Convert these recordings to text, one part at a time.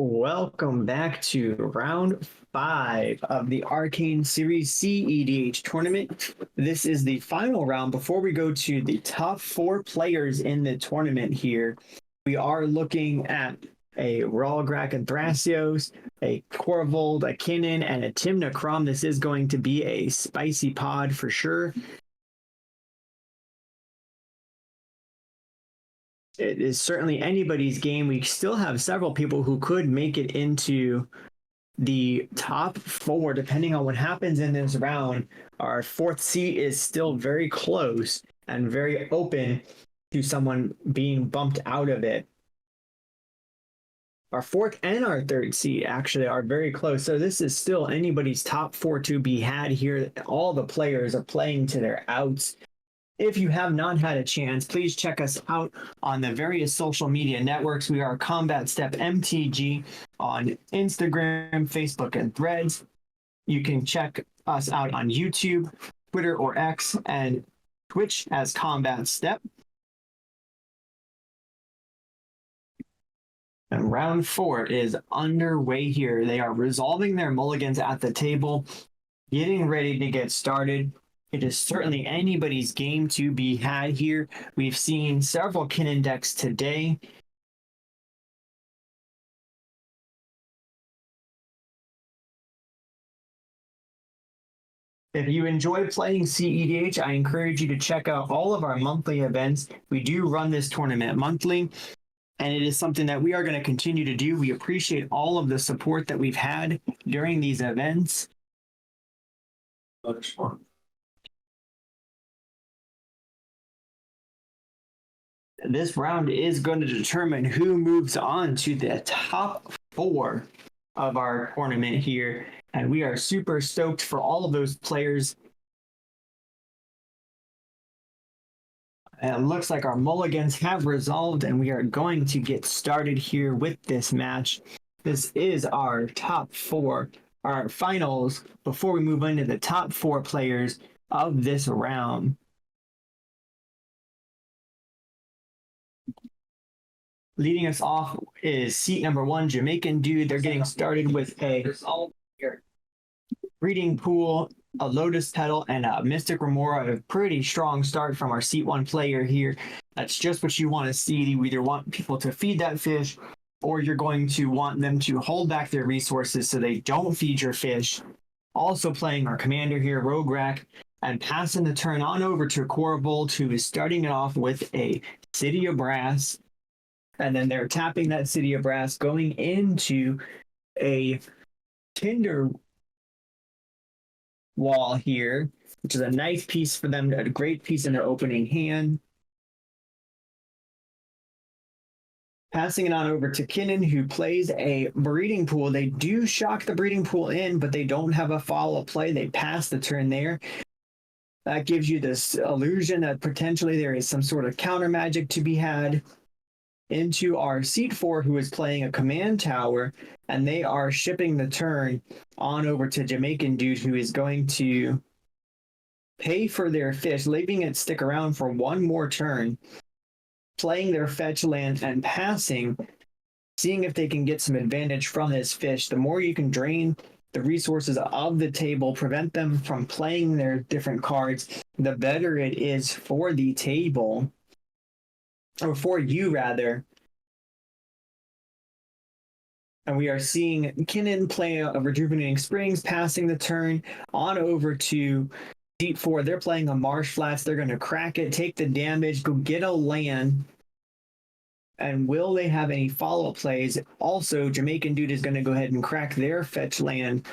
Welcome back to round 5 of the Arcane Series cEDH tournament. This is the final round before we go to the top 4 players in the tournament here. We are looking at a Rograkh and Thrasios, a Korvold, a Kinnan, and a Tymna Kraum. This is going to be a spicy pod for sure. It is certainly anybody's game. We still have several people who could make it into the top 4, depending on what happens in this round. Our 4th seat is still very close and very open to someone being bumped out of it. Our 4th and our 3rd seat actually are very close. So this is still anybody's top 4 to be had here. All the players are playing to their outs. If you have not had a chance, please check us out on the various social media networks. We are Combat Step MTG on Instagram, Facebook, and Threads. You can check us out on YouTube, Twitter or X, and Twitch as Combat Step. And round 4 is underway here. They are resolving their mulligans at the table, getting ready to get started. It is certainly anybody's game to be had here. We've seen several Kinnan decks today. If you enjoy playing cEDH, I encourage you to check out all of our monthly events. We do run this tournament monthly, and it is something that we are going to continue to do. We appreciate all of the support that we've had during these events. This round is going to determine who moves on to the top 4 of our tournament here. And we are super stoked for all of those players. And it looks like our mulligans have resolved, and we are going to get started here with this match. This is our top 4, our finals, before we move into the top 4 players of this round. Leading us off is seat number 1, Jamaican Dude. They're getting started with a Breeding Pool, a Lotus Petal, and a Mystic Remora. A pretty strong start from our seat 1 player here. That's just what you want to see. You either want people to feed that fish, or you're going to want them to hold back their resources so they don't feed your fish. Also playing our commander here, Rograkh, and passing the turn on over to Korvold, who is starting it off with a City of Brass. And then they're tapping that City of Brass, going into a Tinder Wall here, which is a nice piece for them, a great piece in their opening hand. Passing it on over to Kinnan, who plays a Breeding Pool. They do shock the Breeding Pool in, but they don't have a follow-up play. They pass the turn there. That gives you this illusion that potentially there is some sort of counter magic to be had. Into our seat 4, who is playing a command tower, and they are shipping the turn on over to Jamaican Dude, who is going to pay for their fish, leaving it stick around for one more turn, playing their fetch land and passing, seeing if they can get some advantage from this fish. The more you can drain the resources of the table, prevent them from playing their different cards, the better it is for the table. Or for you, rather. And we are seeing Kinnan play a Rejuvenating Springs, passing the turn on over to Seat 4. They're playing a Marsh Flats. They're going to crack it, take the damage, go get a land. And will they have any follow-up plays? Also, Jamaican Dude is going to go ahead and crack their fetch land,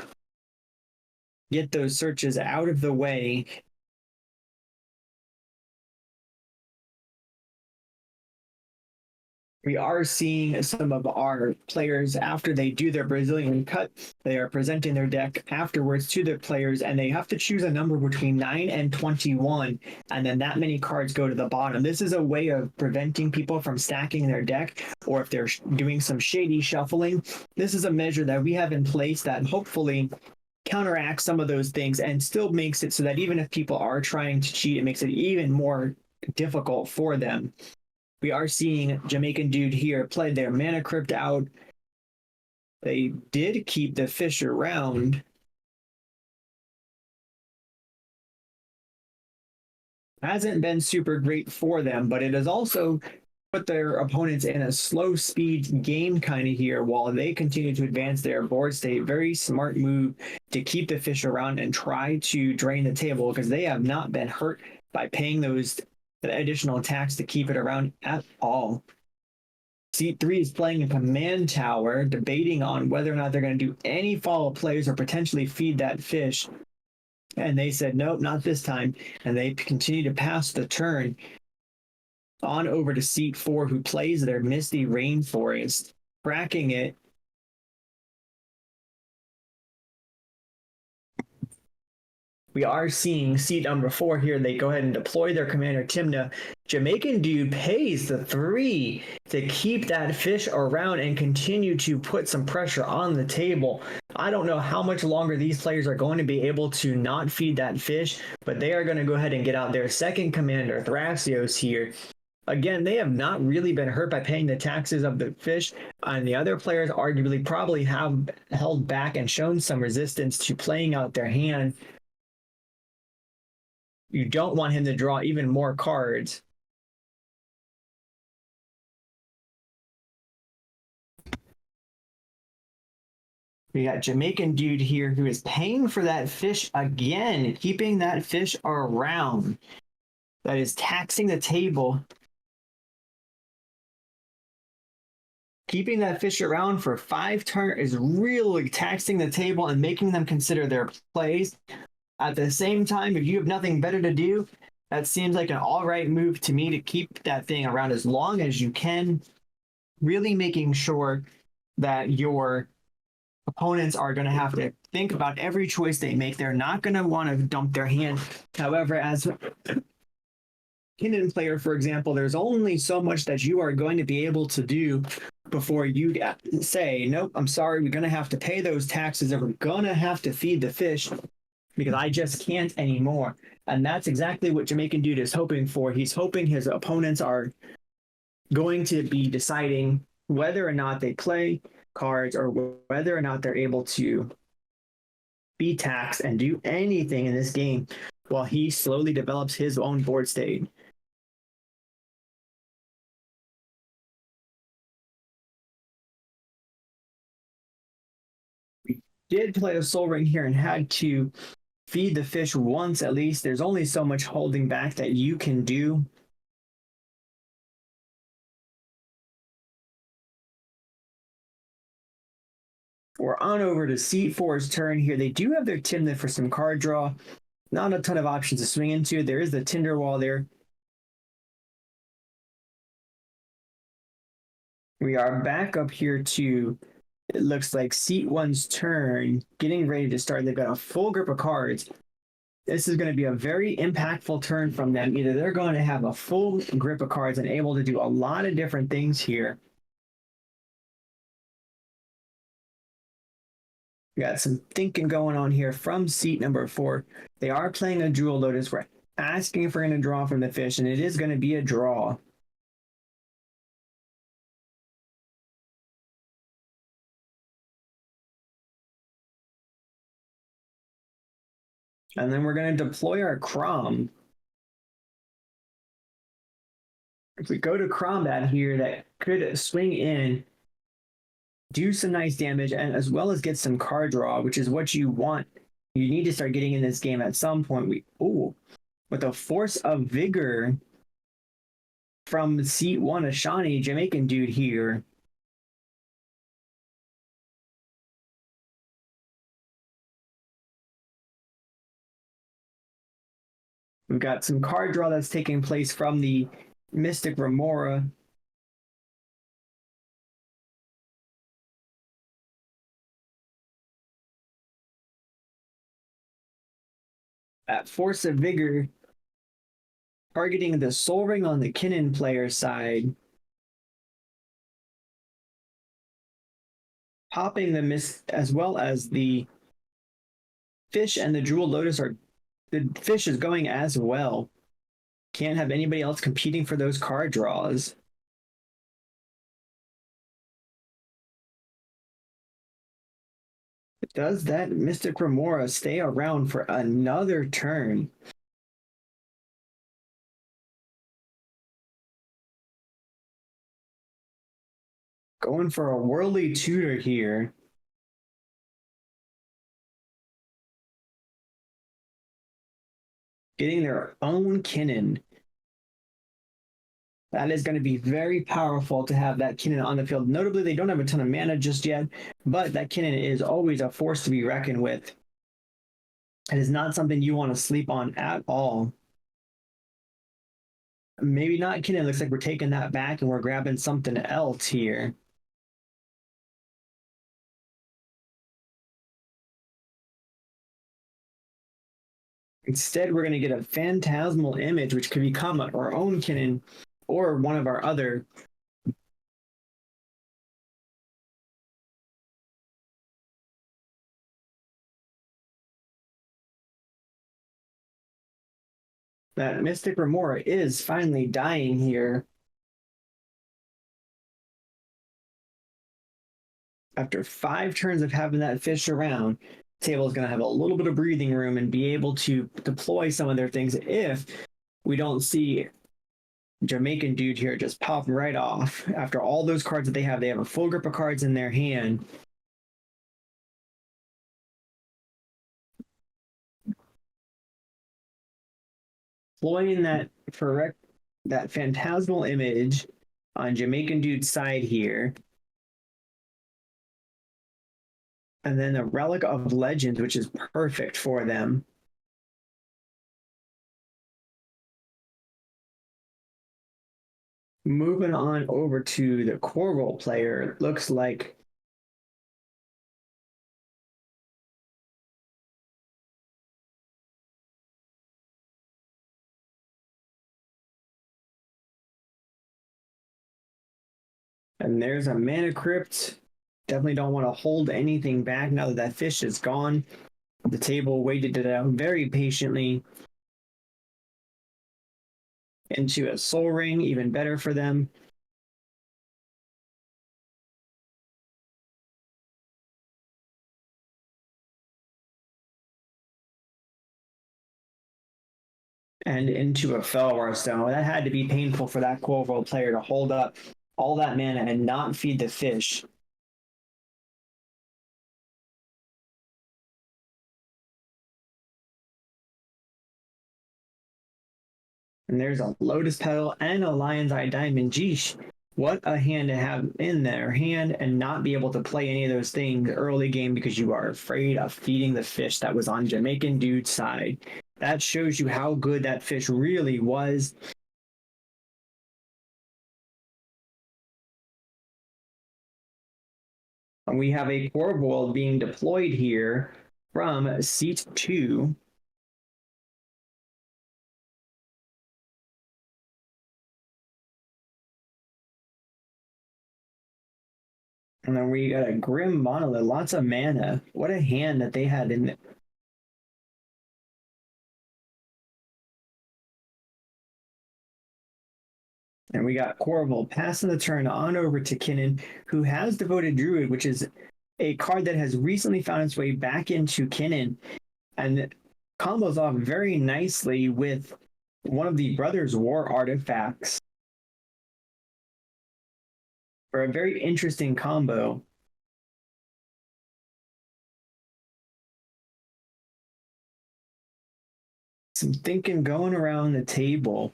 get those searches out of the way. We are seeing some of our players, after they do their Brazilian cut, they are presenting their deck afterwards to the players, and they have to choose a number between 9 and 21, and then that many cards go to the bottom. This is a way of preventing people from stacking their deck, or if they're doing some shady shuffling. This is a measure that we have in place that hopefully counteracts some of those things and still makes it so that even if people are trying to cheat, it makes it even more difficult for them. We are seeing Jamaican Dude here play their Mana Crypt out, They did keep the fish around. Hasn't been super great for them, but it has also put their opponents in a slow speed game kind of here while they continue to advance their board state. Very smart move to keep the fish around and try to drain the table, because they have not been hurt by paying those additional attacks to keep it around at all. Seat 3 is playing a command tower, debating on whether or not they're going to do any follow-up plays or potentially feed that fish. And they said, nope, not this time. And they continue to pass the turn on over to seat 4, who plays their Misty Rainforest, cracking it. We are seeing seat number 4 here. They go ahead and deploy their commander Tymna. Jamaican Dude pays the 3 to keep that fish around and continue to put some pressure on the table. I don't know how much longer these players are going to be able to not feed that fish, but they are going to go ahead and get out their second commander, Thrasios, here. Again, they have not really been hurt by paying the taxes of the fish, and the other players arguably probably have held back and shown some resistance to playing out their hand. You don't want him to draw even more cards. We got Jamaican Dude here who is paying for that fish again, keeping that fish around. That is taxing the table. Keeping that fish around for 5 turns is really taxing the table and making them consider their plays. At the same time, if you have nothing better to do, that seems like an all right move to me to keep that thing around as long as you can, really making sure that your opponents are going to have to think about every choice they make. They're not going to want to dump their hand. However, as Kinnan player, for example, there's only so much that you are going to be able to do before you say, nope, I'm sorry, we're going to have to pay those taxes, or we're going to have to feed the fish because I just can't anymore. And that's exactly what Jamaican Dude is hoping for. He's hoping his opponents are going to be deciding whether or not they play cards or whether or not they're able to be taxed and do anything in this game while he slowly develops his own board state. We did play a Soul Ring here and had to feed the fish once at least. There's only so much holding back that you can do. We're on over to seat 4's turn here. They do have their Tymna for some card draw. Not a ton of options to swing into. There is the Tinder Wall there. We are back up here to, it looks like seat 1's turn, getting ready to start. They've got a full grip of cards. This is going to be a very impactful turn from them. Either they're going to have a full grip of cards and able to do a lot of different things here. We got some thinking going on here from seat number 4. They are playing a Jewel Lotus. We're asking if we're going to draw from the fish, and it is going to be a draw. And then we're going to deploy our Kraum. If we go to combat here, that could swing in, do some nice damage, and as well as get some card draw, which is what you want. You need to start getting in this game at some point. With a Force of Vigor from seat 1, Ashani, Jamaican Dude here. We've got some card draw that's taking place from the Mystic Remora. At Force of Vigor, targeting the Soul Ring on the Kinnan player side. Popping the Mist as well as the fish and the Jewel Lotus are, the fish is going as well. Can't have anybody else competing for those card draws. Does that Mystic Remora stay around for another turn? Going for a Worldly Tutor here. Getting their own Kinnan. That is going to be very powerful to have that Kinnan on the field. Notably, they don't have a ton of mana just yet, but that Kinnan is always a force to be reckoned with. It is not something you want to sleep on at all. Maybe not Kinnan. Looks like we're taking that back and we're grabbing something else here. Instead, we're going to get a Phantasmal Image, which could become our own Kinnan or one of our other. That Mystic Remora is finally dying here. After 5 turns of having that fish around, the table is going to have a little bit of breathing room and be able to deploy some of their things if we don't see Jamaican dude here just pop right off. After all those cards that they have a full grip of cards in their hand. Deploying that Phantasmal Image on Jamaican dude's side here. And then the Relic of Legends, which is perfect for them. Moving on over to the Korvold player, it looks like and there's a Mana Crypt. Definitely don't want to hold anything back now that fish is gone. The table waited it out very patiently. Into a Soul Ring, even better for them. And into a Felwar Stone. That had to be painful for that Korvold player to hold up all that mana and not feed the fish. And there's a Lotus Petal and a Lion's Eye Diamond. Geesh, what a hand to have in their hand and not be able to play any of those things early game because you are afraid of feeding the fish that was on Jamaican dude's side. That shows you how good that fish really was. And we have a Korvold being deployed here from seat 2. And then we got a Grim Monolith, lots of mana. What a hand that they had in it. And we got Korvold passing the turn on over to Kinnan, who has Devoted Druid, which is a card that has recently found its way back into Kinnan and combos off very nicely with one of the Brothers' War artifacts for a very interesting combo. Some thinking going around the table.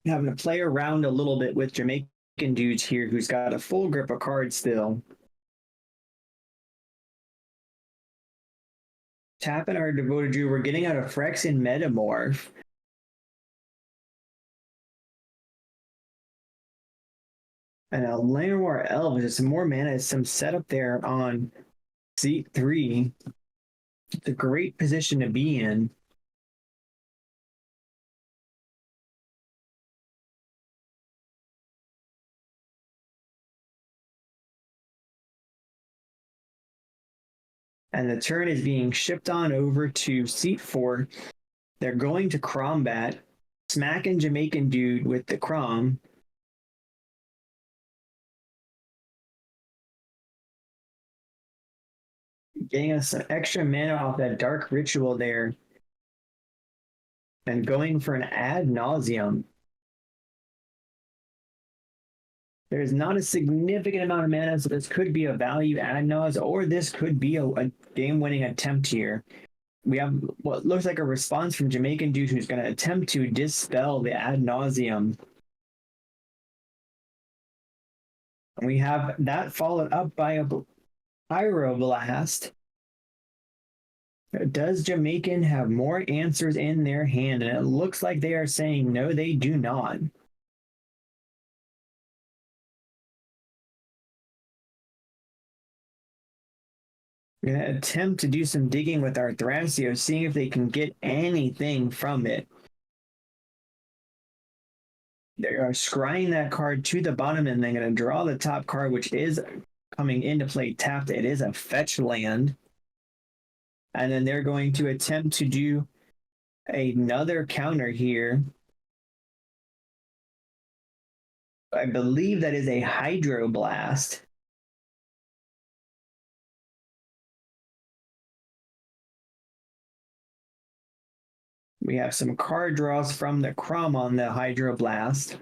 Having to play around a little bit with Jamaican dudes here who's got a full grip of cards still. Tapping our Devoted Druid, we're getting out of Phyrexian Metamorph. And a Llanowar Elf, just some more mana, some setup there on seat 3. It's a great position to be in. And the turn is being shipped on over to seat 4. They're going to Krombat, smacking Jamaican dude with the Kraum. getting us some extra mana off that Dark Ritual there. And going for an ad nauseum. There's not a significant amount of mana, so this could be a value ad nauseum, or this could be a game-winning attempt here. We have what looks like a response from Jamaican dude who's going to attempt to dispel the ad nauseum. And we have that followed up by a pyroblast. Does Jamaican have more answers in their hand? And it looks like they are saying no, they do not. We're going to attempt to do some digging with our Thrasios, seeing if they can get anything from it. They are scrying that card to the bottom, and they're going to draw the top card, which is coming into play tapped. It is a fetch land. And then they're going to attempt to do another counter here. I believe that is a Hydroblast. We have some card draws from the Kraum on the Hydroblast.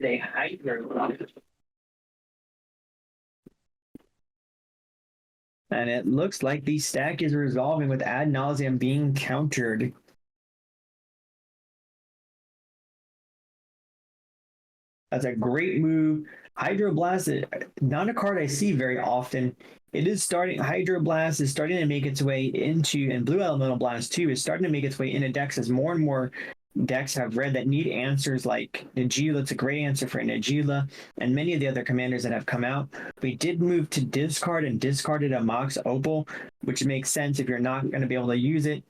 They Hydroblast. And it looks like the stack is resolving with ad nauseum being countered. That's a great move. Hydroblast is not a card I see very often. It is starting, Hydroblast is starting to make its way into, and Blue Elemental Blast too, is starting to make its way into decks as more and more decks have read that need answers like Najeela. It's a great answer for Najeela and many of the other commanders that have come out. We did move to discard and discarded a Mox Opal, which makes sense if you're not going to be able to use it.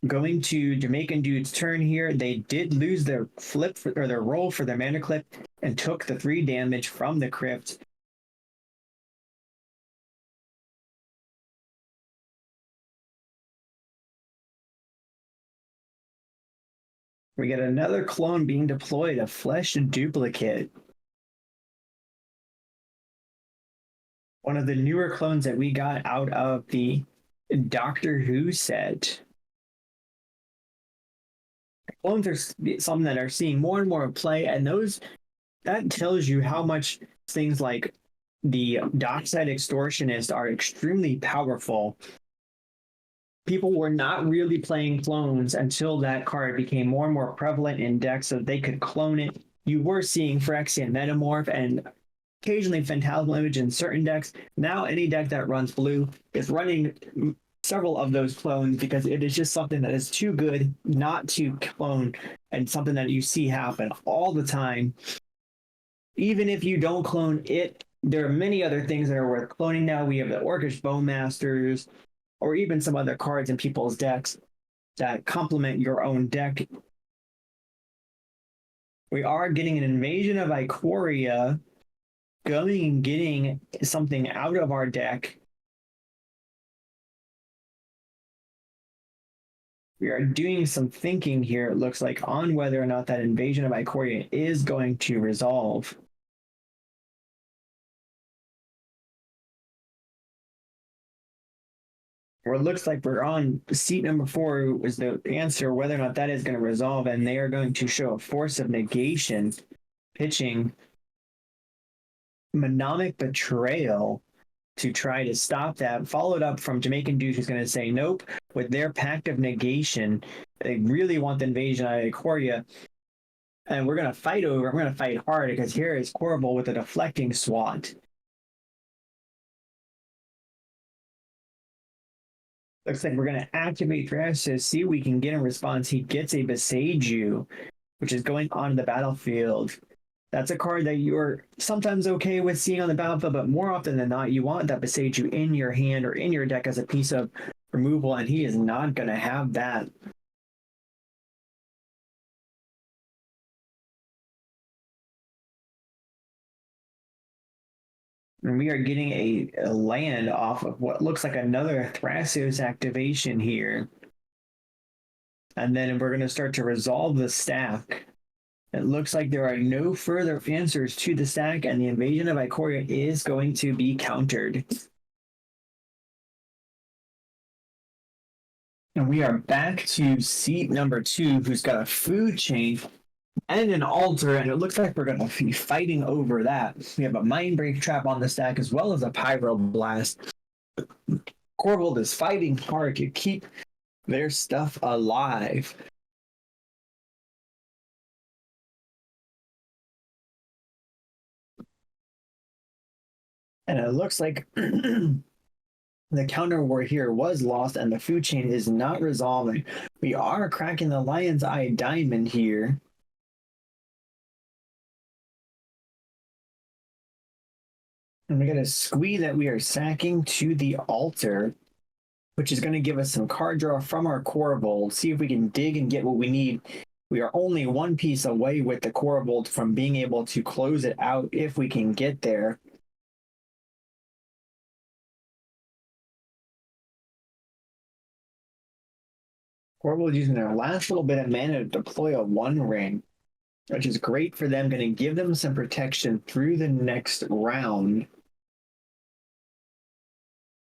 Going to Jamaican dude's turn here, they did lose their flip or their roll for their mana clip and took the 3 damage from the crypt. We get another clone being deployed, a Flesh Duplicate. One of the newer clones that we got out of the Doctor Who set. Clones are something that are seeing more and more play, and that tells you how much things like the Dockside Extortionist are extremely powerful. People were not really playing clones until that card became more and more prevalent in decks so they could clone it. You were seeing Phyrexian Metamorph and occasionally Phantasmal Image in certain decks. Now any deck that runs blue is running several of those clones because it is just something that is too good not to clone, and something that you see happen all the time. Even if you don't clone it, there are many other things that are worth cloning now. We have the Orcish Bowmasters, or even some other cards in people's decks that complement your own deck. We are getting an Invasion of Ikoria, going and getting something out of our deck. We are doing some thinking here, it looks like, on whether or not that Invasion of Ikoria is going to resolve. Or it looks like we're on seat number 4 was the answer, whether or not that is going to resolve, and they are going to show a Force of Negation, pitching Mnemonic Betrayal to try to stop that, followed up from Jamaican dude who's going to say nope with their Pact of Negation. They really want the Invasion of Ikoria, and we're going to fight hard, because here is Korvold with a deflecting swat. Looks like we're going to activate Thrasios to see if we can get a response. He gets a Beseiju, which is going onto the battlefield. That's a card that you're sometimes okay with seeing on the battlefield, but more often than not, you want that Beseiju in your hand or in your deck as a piece of removal, and he is not going to have that. And we are getting a land off of what looks like another Thrasios activation here. And then we're going to start to resolve the stack. It looks like there are no further answers to the stack, and the invasion of Ikoria is going to be countered. And we are back to seat number 2, who's got a food chain and an altar, and it looks like we're going to be fighting over that. We have a Mindbreak Trap on the stack, as well as a Pyroblast. Korvold is fighting hard to keep their stuff alive. And it looks like the counter war here was lost, and the food chain is not resolving. We are cracking the Lion's Eye Diamond here. And we got a squee that we are sacking to the altar, which is going to give us some card draw from our Korvold. See if we can dig and get what we need. We are only one piece away with the Korvold from being able to close it out if we can get there. Korvold using their last little bit of mana to deploy a One Ring, which is great for them, going to give them some protection through the next round.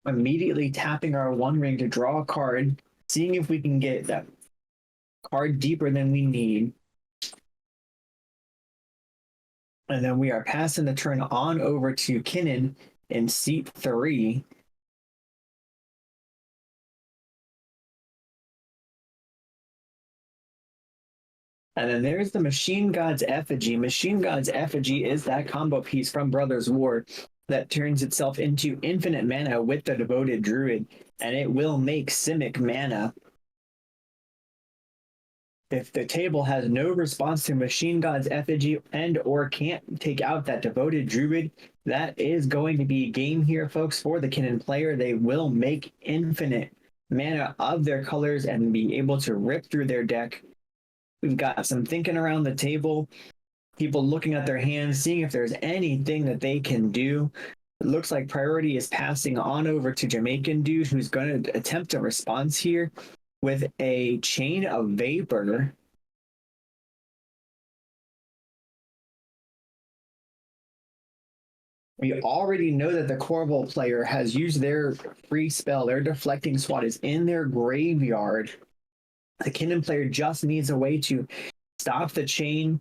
Immediately tapping our One Ring to draw a card, seeing if we can get that card deeper than we need. And then we are passing the turn on over to Kinnan in seat 3. And then there's the Machine God's Effigy. Machine God's Effigy is that combo piece from Brothers War that turns itself into infinite mana with the Devoted Druid, and it will make Simic mana. If the table has no response to Machine God's Effigy and or can't take out that Devoted Druid, that is going to be game here, folks, for the Kinnan player. They will make infinite mana of their colors and be able to rip through their deck. We've got some thinking around the table, people looking at their hands, seeing if there's anything that they can do. It looks like priority is passing on over to Jamaican Dude, who's going to attempt a response here with a Chain of Vapor. We already know that the Korvold player has used their free spell. Their Deflecting Swat is in their graveyard. The Kinnan player just needs a way to stop the chain.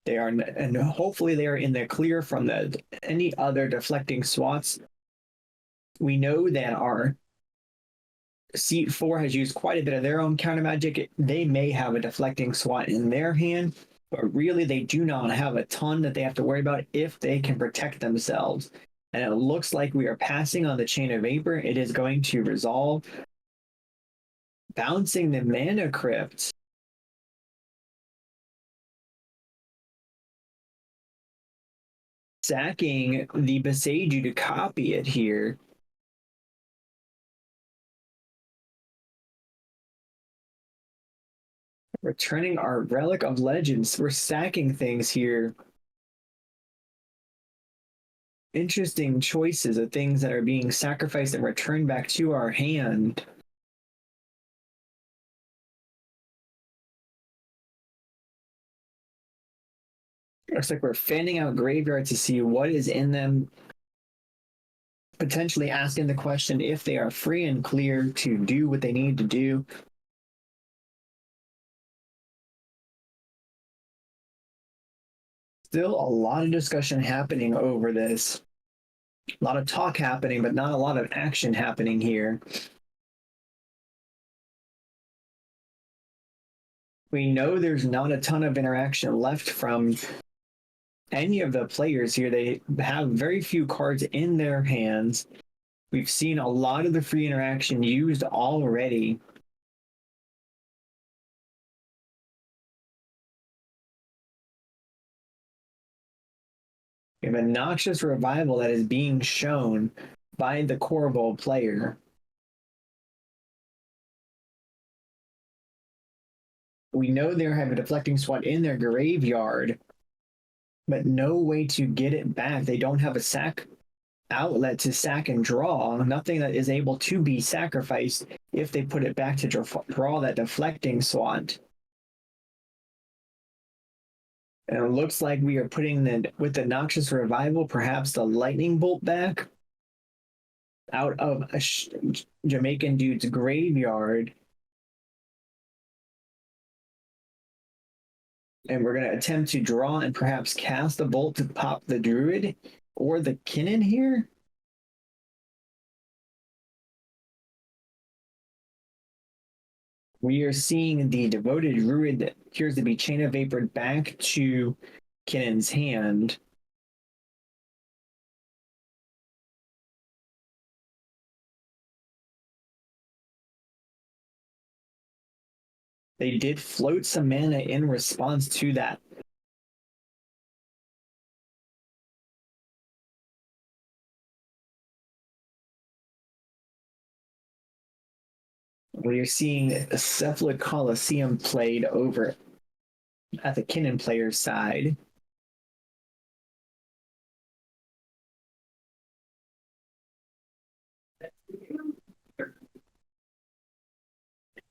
They are, and hopefully they are in the clear from any other deflecting swats. We know that our seat 4 has used quite a bit of their own counter magic. They may have a deflecting swat in their hand, but really they do not have a ton that they have to worry about if they can protect themselves. And it looks like we are passing on the Chain of Vapor. It is going to resolve. Bouncing the Mana Crypt. Sacking the Boseiju to copy it here. Returning our Relic of Legends. We're sacking things here. Interesting choices of things that are being sacrificed and returned back to our hand. Looks like we're fanning out graveyards to see what is in them. Potentially asking the question if they are free and clear to do what they need to do. Still a lot of discussion happening over this. A lot of talk happening, but not a lot of action happening here. We know there's not a ton of interaction left from any of the players here. They have very few cards in their hands. We've seen a lot of the free interaction used already. We have a Noxious Revival that is being shown by the Korvold player. We know they have a Deflecting Swat in their graveyard, but no way to get it back. They don't have a sack outlet to sack and draw. Nothing that is able to be sacrificed if they put it back to draw that deflecting slot. And it looks like we are putting with the Noxious Revival, perhaps the Lightning Bolt back out of a Jamaican dude's graveyard. And we're going to attempt to draw and perhaps cast a bolt to pop the Druid or the Kinnan here. We are seeing the Devoted Druid that appears to be Chain of Vapored back to Kinnan's hand. They did float some mana in response to that. We are seeing a Cephalic Coliseum played over at the Kinnan player's side.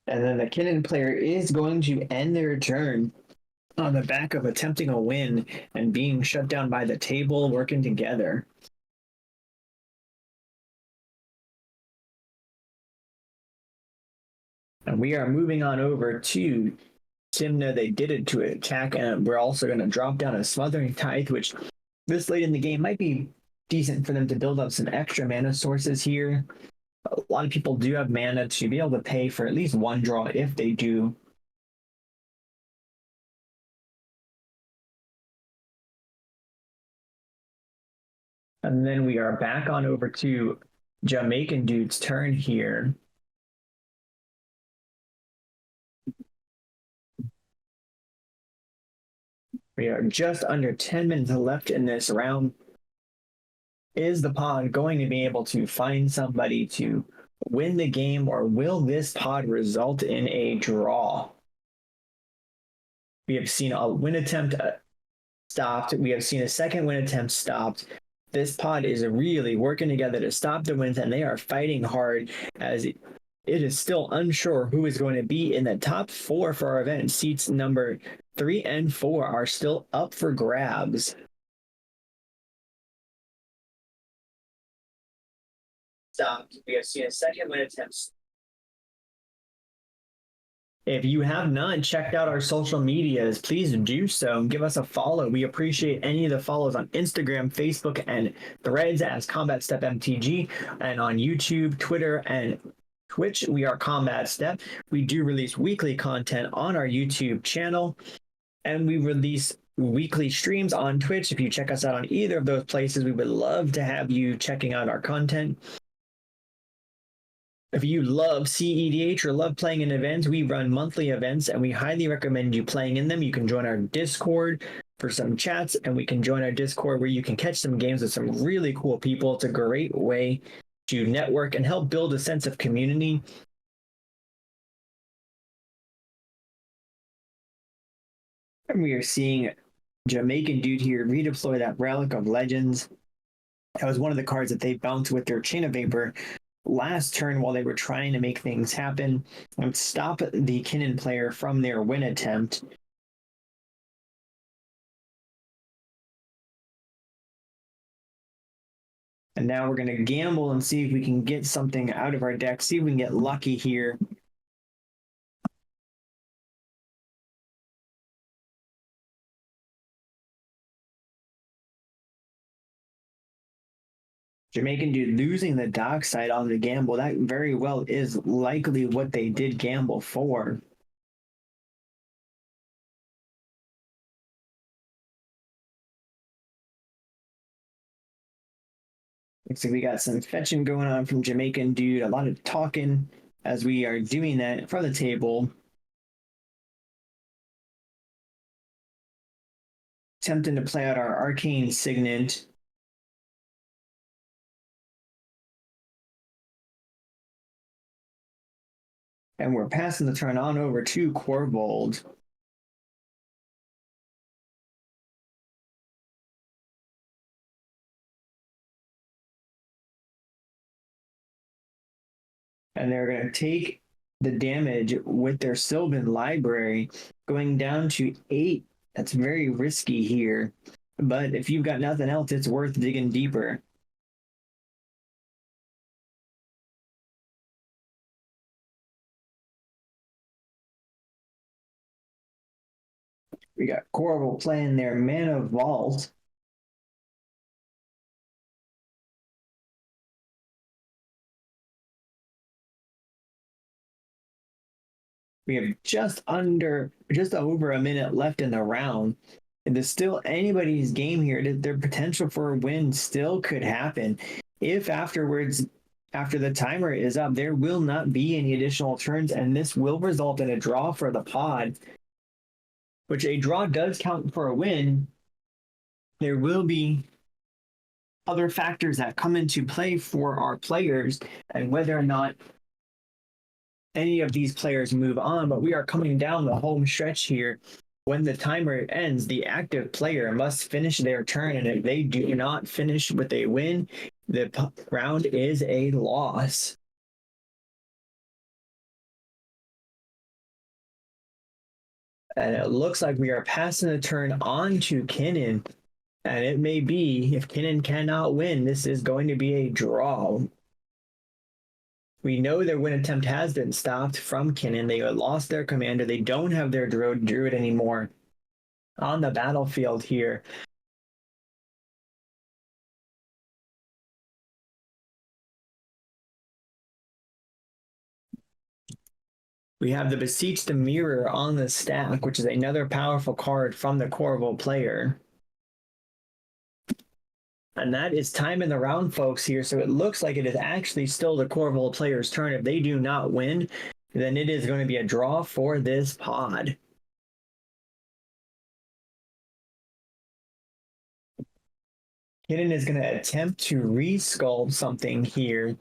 And then the Kinnan player is going to end their turn on the back of attempting a win and being shut down by the table, working together. And we are moving on over to Tymna. They did it to attack, and we're also going to drop down a Smothering Tithe, which this late in the game might be decent for them to build up some extra mana sources here. A lot of people do have mana to be able to pay for at least one draw if they do. And then we are back on over to Jamaican dude's turn here. We are just under 10 minutes left in this round. Is the pod going to be able to find somebody to win the game, or will this pod result in a draw? We have seen a win attempt stopped. We have seen a second win attempt stopped. This pod is really working together to stop the wins, and they are fighting hard as it is still unsure who is going to be in the top 4 for our event. Seats number 3 and 4 are still up for grabs. Stopped. We have seen a second win attempt. If you have not checked out our social medias, please do so and give us a follow. We appreciate any of the follows on Instagram, Facebook, and Threads as Combat Step MTG, and on YouTube, Twitter, and Twitch, we are Combat Step. We do release weekly content on our YouTube channel, and we release weekly streams on Twitch. If you check us out on either of those places, we would love to have you checking out our content. If you love cEDH or love playing in events, we run monthly events, and we highly recommend you playing in them. You can join our Discord for some chats, and we can join our Discord where you can catch some games with some really cool people. It's a great way to network and help build a sense of community. And we are seeing Jamaican dude here redeploy that Relic of Legends. That was one of the cards that they bounced with their Chain of Vapor last turn while they were trying to make things happen and stop the Kinnan player from their win attempt. And now we're going to gamble and see if we can get something out of our deck, see if we can get lucky here. Jamaican dude losing the dock side on the gamble. That very well is likely what they did gamble for. Looks like we got some fetching going on from Jamaican dude. A lot of talking as we are doing that in front of the table. Attempting to play out our Arcane Signet. And we're passing the turn on over to Korvold. And they're going to take the damage with their Sylvan Library, going down to 8. That's very risky here. But if you've got nothing else, it's worth digging deeper. We got Korvold playing their Mana Vault. We have just over a minute left in the round. And there's still anybody's game here. Their potential for a win still could happen. If afterwards, after the timer is up, there will not be any additional turns, and this will result in a draw for the pod, which a draw does count for a win. There will be other factors that come into play for our players and whether or not any of these players move on, but we are coming down the home stretch here. When the timer ends, the active player must finish their turn, and if they do not finish with a win, the round is a loss. And it looks like we are passing the turn on to Kinnan, and it may be, if Kinnan cannot win, this is going to be a draw. We know their win attempt has been stopped from Kinnan. They lost their commander. They don't have their druid anymore on the battlefield here. We have the Beseech the Mirror on the stack, which is another powerful card from the Korvold player. And that is time in the round, folks, here. So it looks like it is actually still the Korvold player's turn. If they do not win, then it is going to be a draw for this pod. Kinnan is going to attempt to resculpt something here,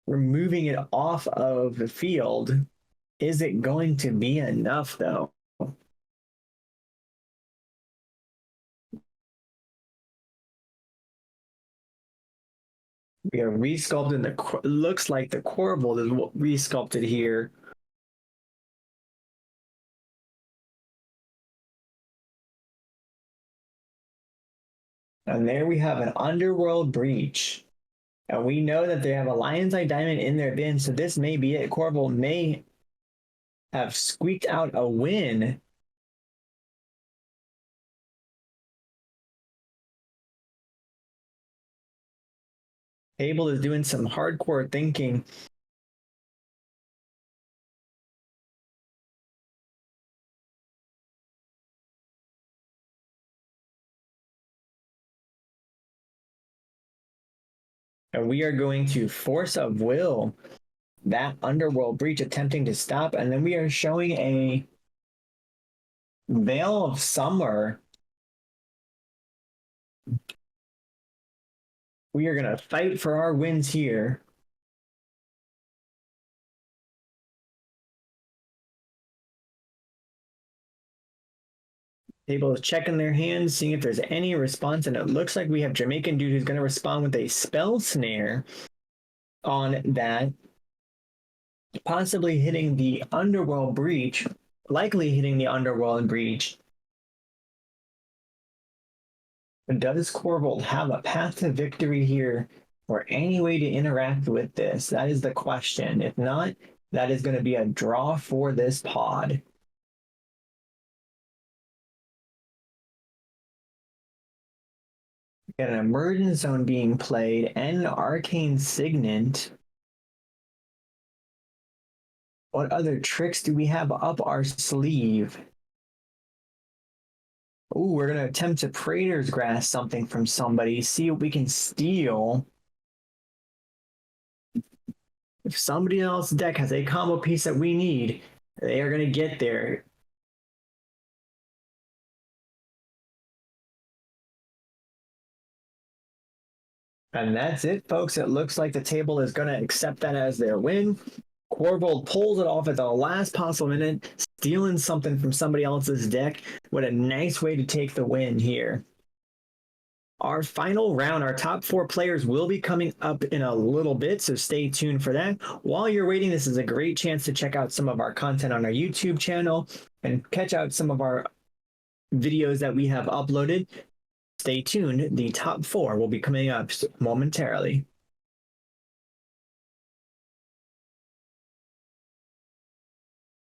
removing it off of the field. Is it going to be enough, though? We are resculpting the, looks like the Korvold is resculpted here. And there we have an Underworld Breach. And we know that they have a Lion's Eye Diamond in their bin, so this may be it. Korvold may have squeaked out a win. Table is doing some hardcore thinking. And we are going to Force of Will that Underworld Breach, attempting to stop. And then we are showing a Veil of Summer. We are going to fight for our wins here. Table is checking their hands, seeing if there's any response, and it looks like we have Jamaican Dude who's going to respond with a Spell Snare on that, possibly hitting the Underworld Breach, likely hitting the Underworld Breach. But does Korvold have a path to victory here, or any way to interact with this? That is the question. If not, that is going to be a draw for this pod. Got an Emergence Zone being played and an Arcane Signet. What other tricks do we have up our sleeve? Ooh, we're going to attempt to Praetor's Grasp something from somebody, see what we can steal. If somebody else's deck has a combo piece that we need, they are going to get there. And that's it, folks. It looks like the table is going to accept that as their win. Korvold pulls it off at the last possible minute, stealing something from somebody else's deck. What a nice way to take the win here. Our final round, our top 4 players will be coming up in a little bit, so stay tuned for that. While you're waiting, this is a great chance to check out some of our content on our YouTube channel and catch out some of our videos that we have uploaded. Stay tuned. The top 4 will be coming up momentarily.